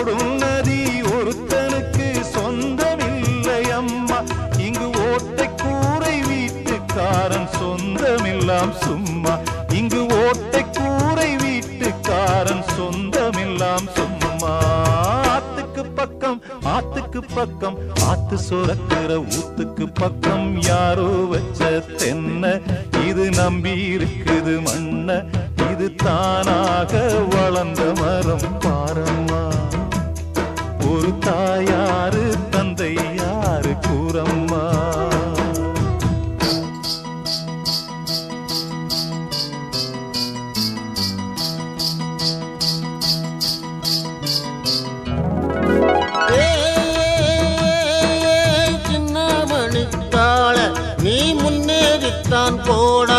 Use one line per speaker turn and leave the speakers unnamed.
ஓடும் நதி ஒருத்தனுக்கு சொந்தமில்லை அம்மா. இங்கு ஓட்டை கூரை வீட்டுக்காரன் சொந்தமில்லாம் சும்மா. இங்கு ஓட்டை கூரை வீட்டுக்காரன் சொந்தமில்லாம் சும்மா. ஆத்துக்கு பக்கம் ஆத்துக்கு பக்கம் ஆத்து சுரக்கிற ஊத்துக்கு பக்கம் யாரோ வச்ச தென்ன இது நம்பி இருக்குது மண்ண. இது தானாக வளர்ந்த மரம் பாரம்மா. ஒரு தாயாரு தந்தை யாரு கூறம்மா.
சின்ன மணித்தாள நீ முன்னேறித்தான் போட